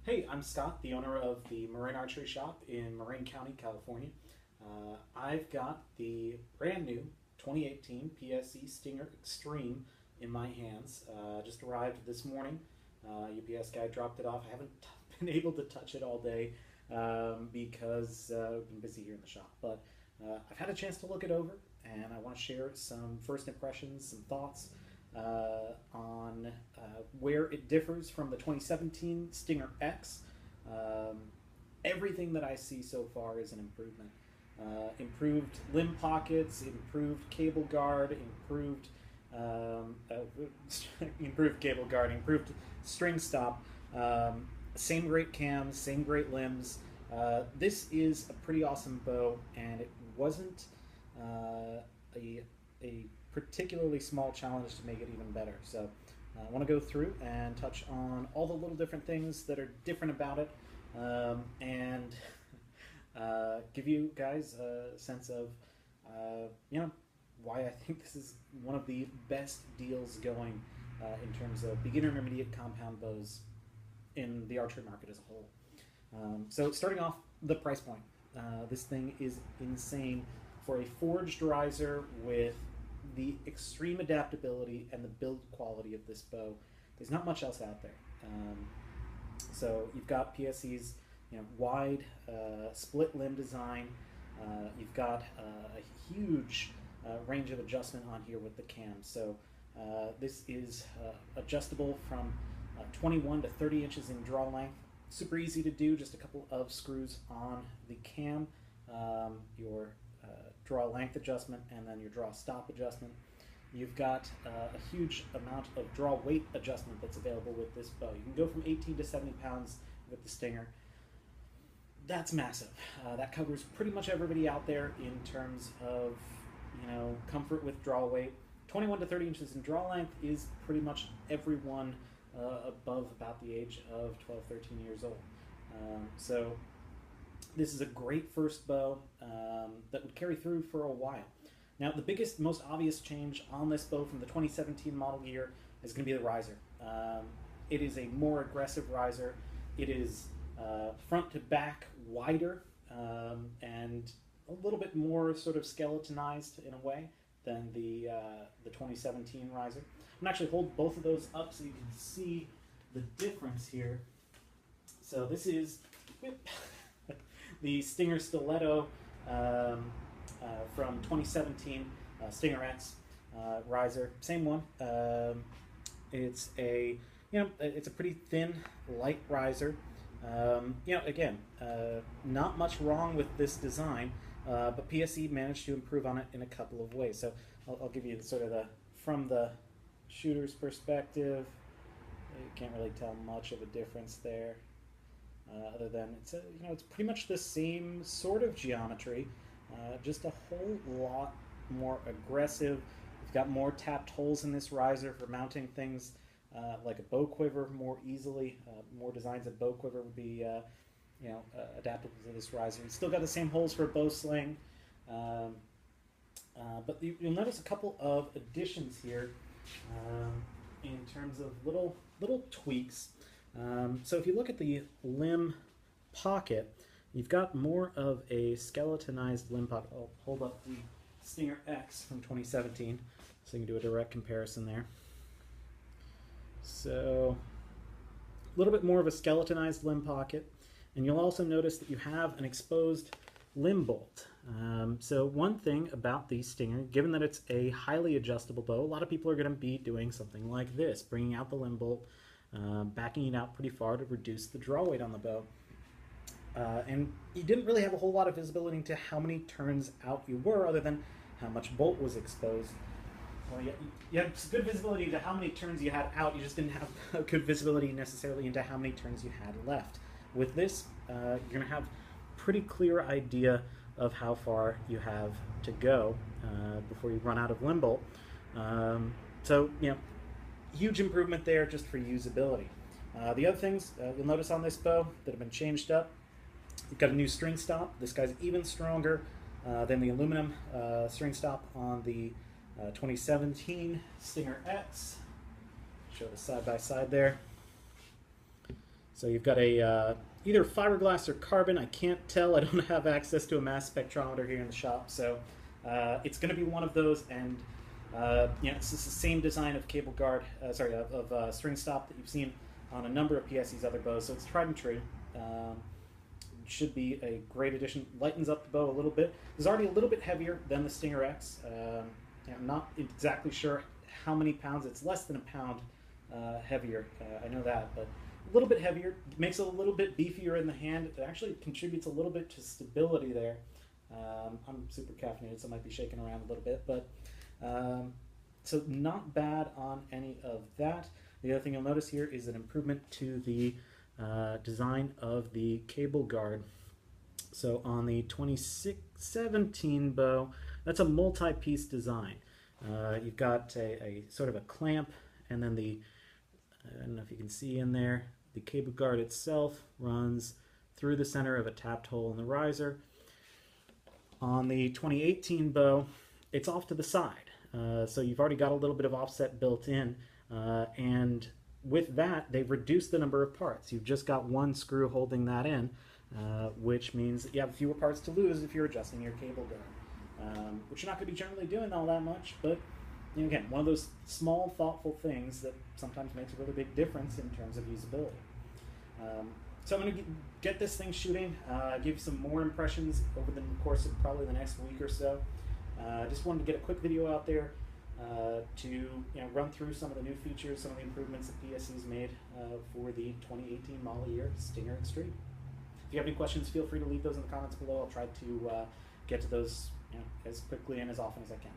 Hey, I'm Scott, the owner of the Marin Archery Shop in Marin County, California. I've got the brand new 2018 PSE Stinger Extreme in my hands. Just arrived this morning. UPS guy dropped it off. I haven't been able to touch it all day because I've been busy here in the shop. But I've had a chance to look it over, and I want to share some first impressions, some thoughts on where it differs from the 2017 Stinger X. Um, Everything that I see so far is an improvement. Improved limb pockets, improved cable guard, improved cable guard, improved string stop. Same great cams, same great limbs. This is a pretty awesome bow, and it wasn't a particularly small challenge to make it even better. So I want to go through and touch on all the little different things that are different about it, and give you guys a sense of why I think this is one of the best deals going in terms of beginner intermediate compound bows in the archery market as a whole. So starting off, the price point. This thing is insane for a forged riser with the extreme adaptability and the build quality of this bow. There's not much else out there. So you've got PSE's wide split limb design. You've got a huge range of adjustment on here with the cam. So this is adjustable from 21 to 30 inches in draw length. Super easy to do, just a couple of screws on the cam, your draw length adjustment, and then your draw stop adjustment. You've got a huge amount of draw weight adjustment that's available with this bow. You can go from 18 to 70 pounds with the Stinger. That's massive. That covers pretty much everybody out there in terms of comfort with draw weight. 21 to 30 inches in draw length is pretty much everyone above about the age of 12, 13 years old. So this is a great first bow that would carry through for a while. Now, the biggest, most obvious change on this bow from the 2017 model year is going to be the riser. It is a more aggressive riser. It is front to back wider and a little bit more sort of skeletonized in a way than the 2017 riser. I'm going to actually hold both of those up so you can see the difference here. So this is the Stinger Stiletto from 2017 Stinger X riser, same one. It's a it's a pretty thin, light riser. Again, not much wrong with this design, but PSE managed to improve on it in a couple of ways. So I'll give you sort of from the shooter's perspective. You can't really tell much of a difference there. Other than it's pretty much the same sort of geometry, just a whole lot more aggressive. You've got more tapped holes in this riser for mounting things like a bow quiver more easily. More designs of bow quiver would be adaptable to this riser. You've still got the same holes for a bow sling, but you'll notice a couple of additions here in terms of little tweaks. So if you look at the limb pocket, you've got more of a skeletonized limb pocket. I'll hold up the Stinger X from 2017 so you can do a direct comparison there. So a little bit more of a skeletonized limb pocket, and you'll also notice that you have an exposed limb bolt. So one thing about the Stinger, given that it's a highly adjustable bow, a lot of people are going to be doing something like this, bringing out the limb bolt, backing it out pretty far to reduce the draw weight on the bow. And you didn't really have a whole lot of visibility into how many turns out you were, other than how much bolt was exposed. Well, you had good visibility into how many turns you had out, you just didn't have a good visibility necessarily into how many turns you had left. With this, you're going to have a pretty clear idea of how far you have to go before you run out of limb bolt. So, huge improvement there just for usability. The other things you'll notice on this bow that have been changed up, you've got a new string stop. This guy's even stronger than the aluminum string stop on the 2017 Stinger X. Show the side by side there. So you've got a either fiberglass or carbon. I can't tell. I don't have access to a mass spectrometer here in the shop, so it's going to be one of those. And it's the same design of cable guard, of string stop that you've seen on a number of PSE's other bows. So it's tried and true. Should be a great addition. Lightens up the bow a little bit. It's already a little bit heavier than the Stinger X. I'm not exactly sure how many pounds. It's less than a pound heavier. I know that, but a little bit heavier. Makes it a little bit beefier in the hand. It actually contributes a little bit to stability there. I'm super caffeinated, so I might be shaking around a little bit, but so not bad on any of that. The other thing you'll notice here is an improvement to the design of the cable guard. So on the 2617 bow, that's a multi-piece design. You've got a sort of a clamp, and then I don't know if you can see in there, the cable guard itself runs through the center of a tapped hole in the riser. On the 2018 bow, it's off to the side. So you've already got a little bit of offset built in, and with that, they've reduced the number of parts. You've just got one screw holding that in, which means that you have fewer parts to lose if you're adjusting your cable guard, which you're not going to be generally doing all that much, but again, one of those small, thoughtful things that sometimes makes a really big difference in terms of usability. So I'm going to get this thing shooting, give you some more impressions over the course of probably the next week or so. Just wanted to get a quick video out there to run through some of the new features, some of the improvements that PSE's made for the 2018 model year Stinger Extreme. If you have any questions, feel free to leave those in the comments below. I'll try to get to those as quickly and as often as I can.